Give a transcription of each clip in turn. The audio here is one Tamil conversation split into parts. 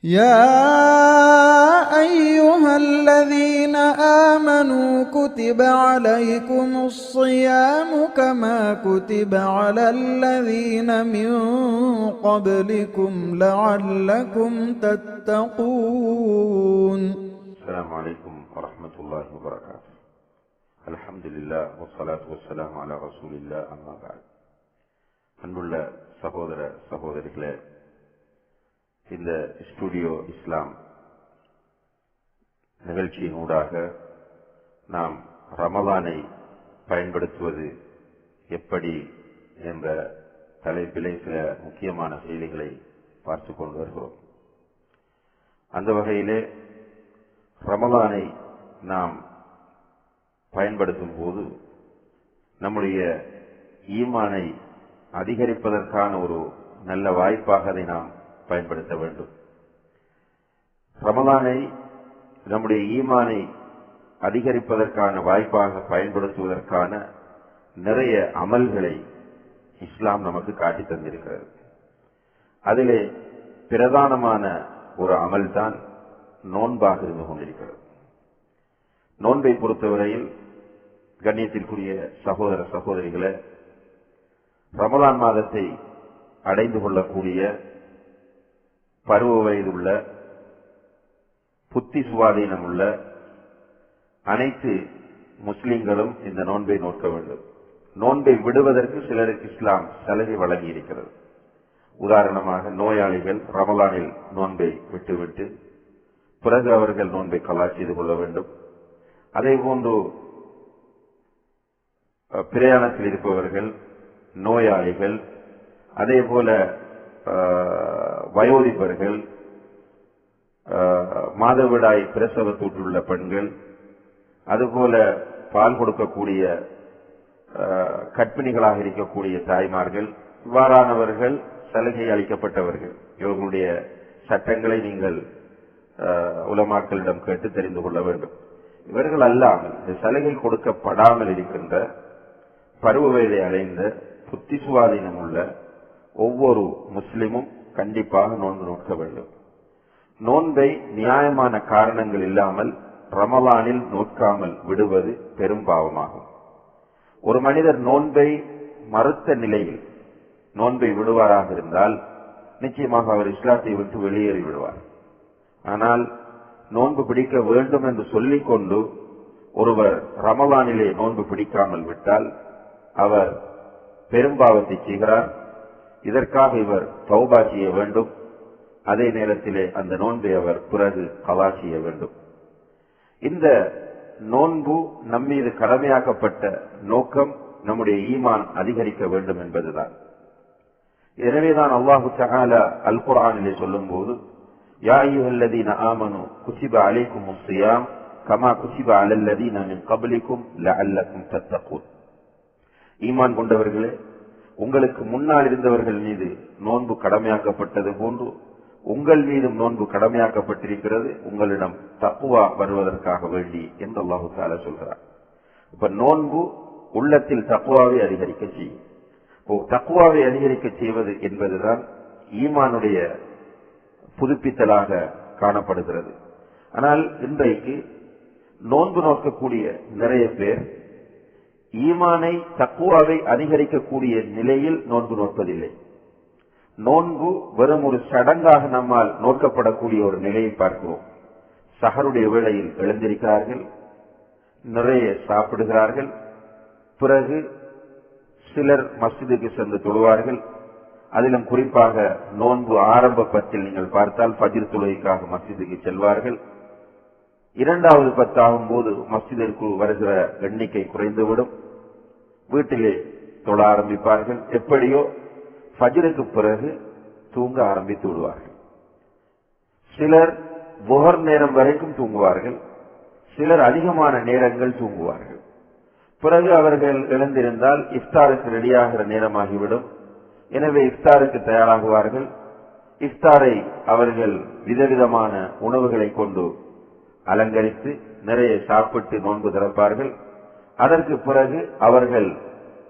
يا أيها الذين آمنوا كتب عليكم الصيام كما كتب على الذين من قبلكم لعلكم تتقون. السلام عليكم ورحمة الله وبركاته. الحمد لله والصلاة والسلام على رسول الله. أما بعد. அன்புள்ள சகோதர சகோதரிகளே, இந்த ஸ்டுடியோ இஸ்லாம் நிகழ்ச்சியினூடாக நாம் ரமலானை பயன்படுத்துவது எப்படி என்ற தலைப்பிலே சில முக்கியமான செய்திகளை பார்த்து கொண்டு வருகிறோம். அந்த வகையிலே ரமலானை நாம் பயன்படுத்தும் போது நம்முடைய ஈமானை அதிகரிப்பதற்கான ஒரு நல்ல வாய்ப்பாக அதை நாம் பயன்படுத்த வேண்டும். ரமலானை நம்முடைய ஈமானை அதிகரிப்பதற்கான வாய்ப்பாக பயன்படுத்துவதற்கான நிறைய அமல்களை இஸ்லாம் நமக்கு காட்டி தந்திருக்கிறது. அதிலே பிரதானமான ஒரு அமல் தான் நோன்பாக இருந்து கொண்டிருக்கிறது. நோன்பை பொறுத்தவரையில் கண்ணியத்திற்குரிய சகோதர சகோதரிகளை, ரமலான் மாதத்தை அடைந்து கொள்ளக்கூடிய பருவ வயதுள்ள, புத்தி சுவாதீனம் உள்ள அனைத்து முஸ்லிம்களும் இந்த நோன்பை நோக்க வேண்டும். நோன்பை விடுவதற்கு சிலருக்கு இஸ்லாம் சலுகை வழங்கி இருக்கிறது. உதாரணமாக, நோயாளிகள் ரமலானில் நோன்பை விட்டுவிட்டு பிறகு அவர்கள் நோன்பை கலா செய்து கொள்ள வேண்டும். அதே போன்று பிரயாணத்தில் இருப்பவர்கள், நோயாளிகள், அதே போல வயோதிபர்கள், மாதவிடாய் பிரசவத்தூற்றுள்ள பெண்கள், அதுபோல பால் கொடுக்கக்கூடிய கர்ப்பிணிகளாக இருக்கக்கூடிய தாய்மார்கள், இவ்வாறானவர்கள் சலுகை அளிக்கப்பட்டவர்கள். இவர்களுடைய சட்டங்களை நீங்கள் உலமாக்களிடம் கேட்டு தெரிந்து கொள்ள வேண்டும். இவர்கள் அல்லாமல், இந்த சலுகை கொடுக்கப்படாமல் இருக்கின்ற பருவ வயதை அடைந்த புத்தி சுவாதீனம் உள்ள ஒவ்வொரு முஸ்லிமும் கண்டிப்பாக நோன்பு நோக்க வேண்டும். நோன்பை நியாயமான காரணங்கள் இல்லாமல் ரமலானில் நோக்காமல் விடுவது பெரும் பாவமாகும். ஒரு மனிதர் நோன்பை மறுத்த நிலையில் நோன்பை விடுவாராக இருந்தால் நிச்சயமாக அவர் இஸ்லாத்தை விட்டு வெளியேறி விடுவார். ஆனால் நோன்பு பிடிக்க வேண்டும் என்று சொல்லிக் கொண்டு ஒருவர் ரமலானிலே நோன்பு பிடிக்காமல் விட்டால் அவர் பெரும்பாவத்தை செய்கிறார். இதற்காக இவர் தௌபா செய்ய வேண்டும். அதே நேரத்திலே அந்த நோன்பை அவர் பிறகு கலா செய்ய வேண்டும். இந்த நோன்பு நம்மீது கடமையாக்கப்பட்ட நோக்கம் நம்முடைய ஈமான் அதிகரிக்க வேண்டும் என்பதுதான். எனவேதான் அல்லாஹு தஆலா அல் குர்ஆனிலே சொல்லும் போது, யா அய்யுஹல்லதீன ஆமனூ குதிப அலைக்குமுஸ் ஸியாம் கமா குதிப அலல்லதீன மின் கப்லிக்கும் லஅல்லக்கும் தத்தகூன். ஈமான் கொண்டவர்களே, உங்களுக்கு முன்னால் இருந்தவர்கள் மீது நோன்பு கடமையாக்கப்பட்டது போன்று உங்கள் மீதும் நோன்பு கடமையாக்கப்பட்டிருக்கிறது, உங்களிடம் தக்வா வருவதற்காக வேண்டி என்று அல்லாஹு தஆலா சொல்கிறார். இப்ப நோன்பு உள்ளத்தில் தக்வாவை அதிகரிக்க செய்யும். தக்வாவை அதிகரிக்க செய்வது என்பதுதான் ஈமானுடைய புதுப்பித்தலாக காணப்படுகிறது. ஆனால் இன்றைக்கு நோன்பு நோக்கக்கூடிய நிறைய பேர் ஈமானை, தக்வாவை அதிகரிக்கக்கூடிய நிலையில் நோன்பு நோற்பதில்லை. நோன்பு வெறும் ஒரு சடங்காக நம்மால் நோக்கப்படக்கூடிய ஒரு நிலையை பார்க்கிறோம். சஹருடைய வேளையில் எழுந்திருக்கிறார்கள், நிறைய சாப்பிடுகிறார்கள், பிறகு சிலர் மஸ்ஜிதுக்கு சென்று தொழுவார்கள். அதிலும் குறிப்பாக நோன்பு ஆரம்ப பத்தில் நீங்கள் பார்த்தால் ஃபஜ்ர் தொழுகைக்காக மஸ்ஜிதுக்கு செல்வார்கள். இரண்டாவது பத்தாகும் போது மஸ்ஜிதிற்கு வருகிற எண்ணிக்கை குறைந்துவிடும், வீட்டிலே தொழ ஆரம்பிப்பார்கள். எப்படியோ ஃபஜ்ருக்கு பிறகு தூங்க ஆரம்பித்து விடுவார்கள். சிலர் புஹர் நேரம் வரைக்கும் தூங்குவார்கள், சிலர் அதிகமான நேரங்கள் தூங்குவார்கள். பிறகு அவர்கள் எழுந்திருந்தால் இஃப்தாருக்கு ரெடியாகிற நேரமாகிவிடும். எனவே இஃப்தாருக்கு தயாராகுவார்கள். இஃப்தாரை அவர்கள் விதவிதமான உணவுகளை கொண்டு அலங்கரித்து நிறைய சாப்பிட்டு நோன்பு திறப்பார்கள். அதற்கு பிறகு அவர்கள்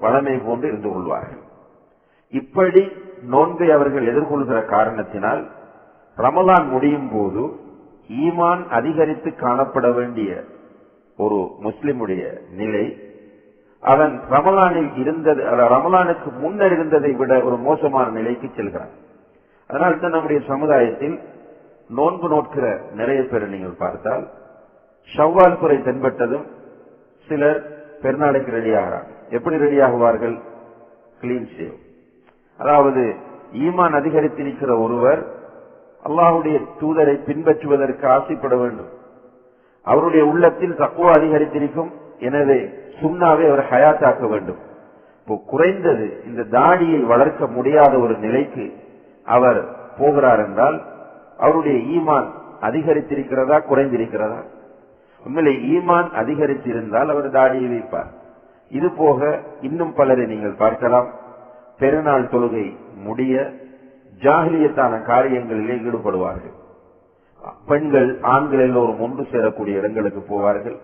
வளமை போன்று இருந்து கொள்வார்கள். இப்படி நோன்பை அவர்கள் எதிர்கொள்கிற காரணத்தினால் ரமலான் முடியும் போது ஈமான் அதிகரித்து காணப்பட வேண்டிய ஒரு முஸ்லிமுடைய நிலை அவன் ரமலானில் இருந்தது, ரமலானுக்கு முன்னர் இருந்ததை விட ஒரு மோசமான நிலைக்கு செல்கிறான். அதனால் தான் நம்முடைய சமுதாயத்தில் நோன்பு நோக்கிற நிறைய பேர் நீங்கள் பார்த்தால் ஷவ்வால் குறை தென்பட்டதும் சிலர் பெருநாளைக்கு ரெடியாகிறாங்க. எப்படி ரெடியாகுவார்கள்? Clean shave. அதாவது ஈமான் அதிகரித்திருக்கிற ஒருவர் அல்லாஹ்வுடைய தூதரை பின்பற்றுவதற்கு ஆசைப்பட வேண்டும். அவருடைய உள்ளத்தில் தக்வா அதிகரித்திருக்கும். எனவே சுன்னாவை அவர் ஹயாத்தாக்க வேண்டும். இப்போ குறைந்தது இந்த தாடியை வளர்க்க முடியாத ஒரு நிலைக்கு அவர் போகிறார் என்றால் அவருடைய ஈமான் அதிகரித்திருக்கிறதா குறைந்திருக்கிறதா? உண்மையிலே ஈமான் அதிகரித்திருந்தால் அவர் தாடியை வைப்பார். இது போக இன்னும் பலரை நீங்கள் பார்க்கலாம். பெருநாள் தொழுகை முடிய ஜாஹிலியத்தான காரியங்களிலே ஈடுபடுவார்கள். பெண்கள் ஆண்கள் எல்லோரும் ஒன்று சேரக்கூடிய இடங்களுக்கு போவார்கள்.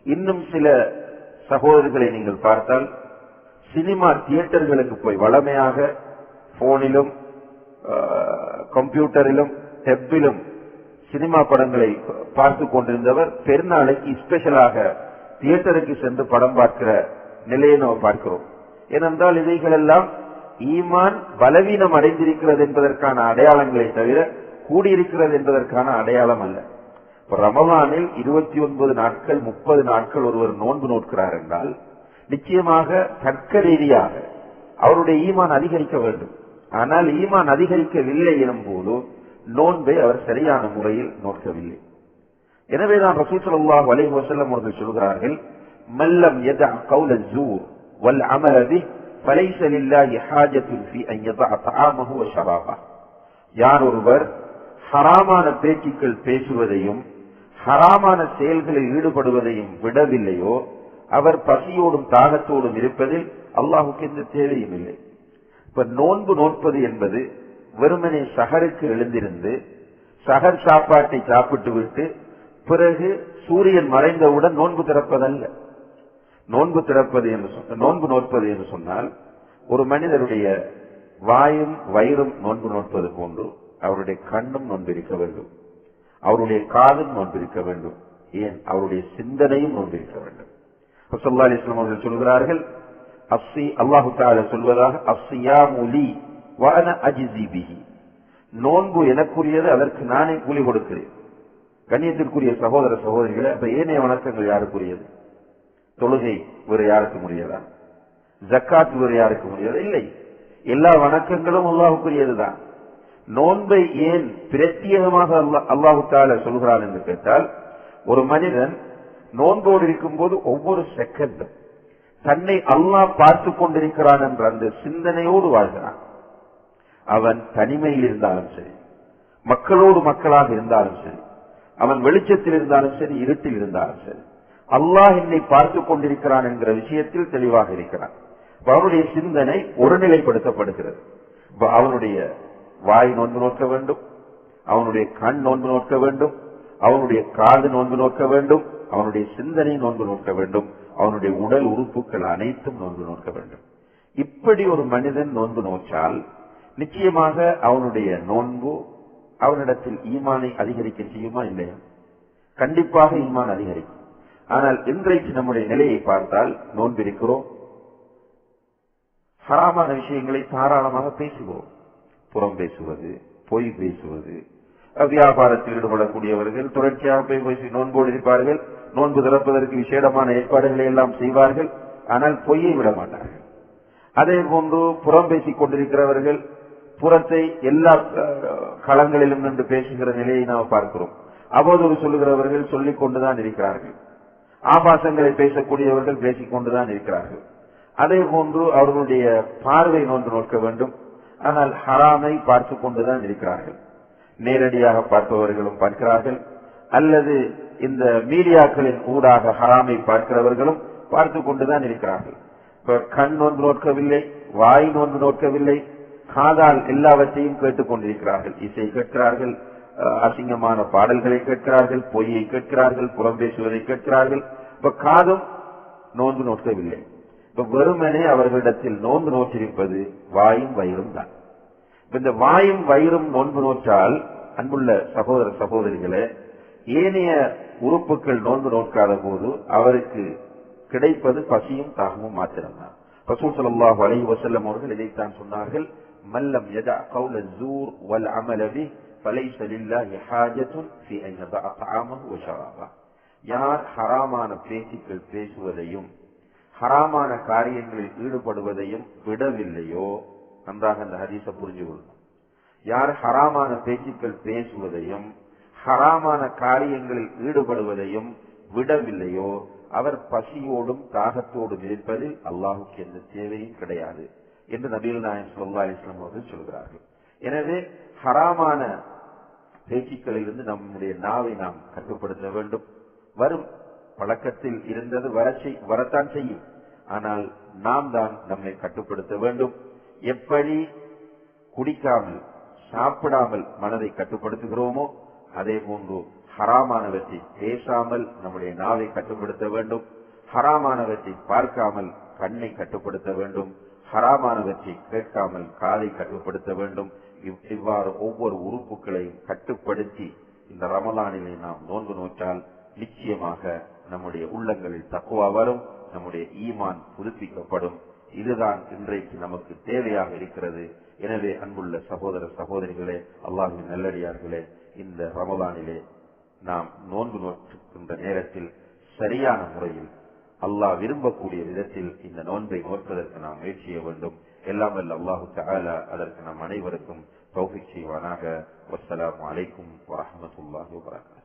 இன்னும் சில சகோதரர்களை நீங்கள் பார்த்தால் சினிமா தியேட்டர்களுக்கு போய் வளமையாக போனிலும் கம்ப்யூட்டரிலும் டெப்பிலும் சினிமா படங்களை பார்த்து கொண்டிருந்தவர் பெருநாளைக்கு ஸ்பெஷலாக தியேட்டருக்கு சென்று படம் பார்க்கிற நிலையை நாம் பார்க்கிறோம். ஏனென்றால் இவைகள் எல்லாம் ஈமான் பலவீனம் அடைந்திருக்கிறது என்பதற்கான அடையாளங்களை தவிர கூடியிருக்கிறது என்பதற்கான அடையாளம் அல்ல. ரமலானில் 29 நாட்கள் 30 நாட்கள் ஒருவர் நோன்பு நோக்கிறார் என்றால் நிச்சயமாக தர்க்க ரீதியாக அவருடைய ஈமான் அதிகரிக்க வேண்டும். ஆனால் ஈமான் அதிகரிக்கவில்லை எனும் போது நோன்பை அவர் சரியான முறையில் நோக்கவில்லை. எனவேதான் ரசூல் ஸல்லல்லாஹு அலைஹி வஸல்லம் அவர்கள் சொல்கிறார்கள், மல்லம் யதஅ கௌல ஸூர் வல் அமல பிஹி ஃபலைஸ லில்லாஹி ஹாஜத்துன் ஃபீ அன் யதஅ தஆமஹு வ ஷராபஹு. யார் ஒருவர் ஹராமான பேச்சுக்கள் பேசுவதையும் ஹராமான செயல்களில் ஈடுபடுவதையும் விடவில்லையோ அவர் பசியோடும் தாகத்தோடும் இருப்பதில் அல்லாஹுக்கு எந்த தேவையும் இல்லை. இப்ப நோன்பு நோற்பது என்பது வெறுமனே சஹருக்கு எழுந்திருந்து சஹர் சாப்பாட்டை சாப்பிட்டு விட்டு பிறகு சூரியன் மறைந்தவுடன் நோன்பு திறப்பதல்ல. நோன்பு நோற்பது என்று சொன்னால் ஒரு மனிதருடைய வாயும் வயிறும் நோன்பு நோற்பது போன்று அவருடைய கண்ணும் நோன்பிருக்க வேண்டும், அவருடைய காதும் நோன்பிருக்க வேண்டும், ஏன் அவருடைய சிந்தனையும் நோன்பிருக்க வேண்டும். ஸல்லல்லாஹு அலைஹி வஸல்லம் அவர்கள் சொல்கிறார்கள், அல்லாஹு தஆலா சொல்வதாக, அஸ்ஸியாமு லீ வ அன அஜ்ஸி பிஹி. நோன்பு எனக்குரியது, அதற்கு நானே கூலி கொடுக்கிறேன். கண்ணியத்திற்குரிய சகோதர சகோதரிகளை, அப்ப ஏனைய வணக்கங்கள் யாருக்குரியது? தொழுகை வேறு யாருக்கு முடியதா? ஜக்காத் வேறு யாருக்கு முடியாது? இல்லை, எல்லா வணக்கங்களும் அல்லாஹுக்குரியதுதான். நோன்பை ஏன் பிரத்யேகமாக அல்லாஹு தஆலா சொல்கிறான் என்று கேட்டால், ஒரு மனிதன் நோன்போடு இருக்கும் போது ஒவ்வொரு செகண்டும் தன்னை அல்லாஹ் பார்த்து கொண்டிருக்கிறான் என்ற அந்த சிந்தனையோடு வாழ்கிறான். அவன் தனிமையில் இருந்தாலும் சரி, மக்களோடு மக்களாக இருந்தாலும் சரி, அவன் வெளிச்சத்தில் இருந்தாலும் சரி, இருட்டில் இருந்தாலும் சரி, அல்லாஹ் என்னை பார்த்து கொண்டிருக்கிறான் என்கிற விஷயத்தில் தெளிவாக இருக்கிறான். அவனுடைய சிந்தனை ஒருநிலைப்படுத்தப்படுகிறது. அவனுடைய வாய் நோன்பு நோக்க வேண்டும், அவனுடைய கண் நோன்பு நோக்க வேண்டும், அவனுடைய காது நோன்பு நோக்க வேண்டும், அவனுடைய சிந்தனை நோன்பு நோக்க வேண்டும், அவனுடைய உடல் உறுப்புகள் அனைத்தும் நோன்பு நோக்க வேண்டும். இப்படி ஒரு மனிதன் நோன்பு நோற்றால் நிச்சயமாக அவனுடைய நோன்பு அவனிடத்தில் ஈமானை அதிகரிக்க செய்யுமா இல்லையா? கண்டிப்பாக ஈமான் அதிகரிக்கும். ஆனால் இன்றைக்கு நம்முடைய நிலையை பார்த்தால் நோன்பிருக்கிறோம், ஹராமான விஷயங்களை தாராளமாக பேசுகிறோம். புறம் பேசுவது, பொய் பேசுவது, வியாபாரத்தில் ஈடுபடக்கூடியவர்கள் தொடர்ச்சியாக பேசி நோன்போடு இருப்பார்கள். நோன்பு திறப்பதற்கு விசேடமான ஏற்பாடுகளை எல்லாம் செய்வார்கள், ஆனால் பொய்யை விட மாட்டார்கள். அதே போன்று புறம் பேசிக் கொண்டிருக்கிறவர்கள் புறத்தை எல்லா களங்களிலும் நின்று பேசுகிற நிலையை நாம் பார்க்கிறோம். அவதூறு சொல்லுகிறவர்கள் சொல்லிக் கொண்டுதான் இருக்கிறார்கள், ஆபாசங்களை பேசக்கூடியவர்கள் பேசிக் கொண்டுதான் இருக்கிறார்கள். அதே போன்று அவர்களுடைய பார்வை நோன்பு நோக்க வேண்டும், ஆனால் ஹராமை பார்த்து கொண்டுதான் இருக்கிறார்கள். நேரடியாக பார்ப்பவர்களும் பார்க்கிறார்கள், அல்லது இந்த மீடியாக்களின் ஊடாக ஹராமை பார்க்கிறவர்களும் பார்த்து கொண்டுதான் இருக்கிறார்கள். கண் நோன்பு நோக்கவில்லை, வாய் நோன்பு நோக்கவில்லை, காதால் எல்லாவற்றையும் கேட்டுக் கொண்டிருக்கிறார்கள். இசை கேட்கிறார்கள், அசிங்கமான பாடல்களை கேட்கிறார்கள், பொய்யை கேட்கிறார்கள், புறம் பேசுவதை கேட்கிறார்கள். இப்ப காதும் நோன்பு நோக்கவில்லை. இப்ப வெறுமனே அவர்களிடத்தில் நோன்பு நோற்றிருப்பது வாயும் வயிறும் தான். இந்த வாயும் வயிறும் நோன்பு நோற்றால் அன்புள்ள சகோதர சகோதரிகளே, ஏனைய உறுப்புகள் நோன்பு நோக்காத போது அவருக்கு கிடைப்பது பசியும் தாகமும் மாத்திரம்தான். ரசூல் ஸல்லல்லாஹு அலைஹி வஸல்லம் அவர்கள் இதைத்தான் சொன்னார்கள், மல்லம் யதா கௌல ஸூர் வல் அமல பிஹி ஃபலைஸ லில்லாஹி ஹாஜத்துன் ஃபீ அன் யதா தஆமஹு வ ஷராபஹு. யார் ஹராமான பேச்சுக்கள் பேசுவதையும் ஹராமான காரியங்களில் ஈடுபடுவதையும் விடவில்லையோ, நன்றாக அந்த ஹதீஸை புரிஞ்சு கொள்ளணும். யார் ஹராமான பேச்சுக்கள் பேசுவதையும் ஹராமான காரியங்களில் ஈடுபடுவதையும் விடவில்லையோ அவர் பசியோடும் தாகத்தோடும் இருப்பதில் அல்லாஹுக்கு எந்த தேவையும் கிடையாது என்று நபிகள் நாயகம் ஸல்லல்லாஹு அலைஹி வஸல்லம் அவர்கள் சொல்கிறார்கள். எனவே ஹராமான பேச்சுக்களிலிருந்து நம்முடைய நாவை நாம் கட்டுப்படுத்த வேண்டும். வரும் பழக்கத்தில் இருந்தது வரத்தான் செய்யும், ஆனால் நாம் தான் நம்மை கட்டுப்படுத்த வேண்டும். எப்படி குடிக்காமல் சாப்பிடாமல் மனதை கட்டுப்படுத்துகிறோமோ அதே போன்று ஹராமானவற்றை பேசாமல் நம்முடைய நாவை கட்டுப்படுத்த வேண்டும். ஹராமானவற்றை பார்க்காமல் கண்ணை கட்டுப்படுத்த வேண்டும். ஹராமானவற்றை கேட்காமல் காதை கட்டுப்படுத்த வேண்டும். இவ்வாறு ஒவ்வொரு உறுப்புகளையும் கட்டுப்படுத்தி இந்த ரமலானிலே நாம் நோன்பு நோற்றால் நிச்சயமாக நம்முடைய உள்ளங்களில் தக்வா வரும், நம்முடைய ஈமான் புதுப்பிக்கப்படும். இதுதான் இன்றைக்கு நமக்கு தேவையாக இருக்கிறது. எனவே அன்புள்ள சகோதர சகோதரிகளே, அல்லாஹ்வின் நல்லடியார்களே, இந்த ரமலானிலே நாம் நோன்பு நோக்கின்ற நேரத்தில் சரியான முறையில் அல்லாஹ் விரும்பக்கூடிய விதத்தில் இந்த நோன்பை நோற்பதற்கு நாம் முயற்சி செய்ய வேண்டும். எல்லாம் வல்ல அல்லாஹு தஆலா அதற்கு நம் அனைவருக்கும் தௌஃபீக் செய்வானாக. வஸ்ஸலாமு அலைக்கும் வரஹ்மத்துல்லாஹி வபரகாத்துஹு.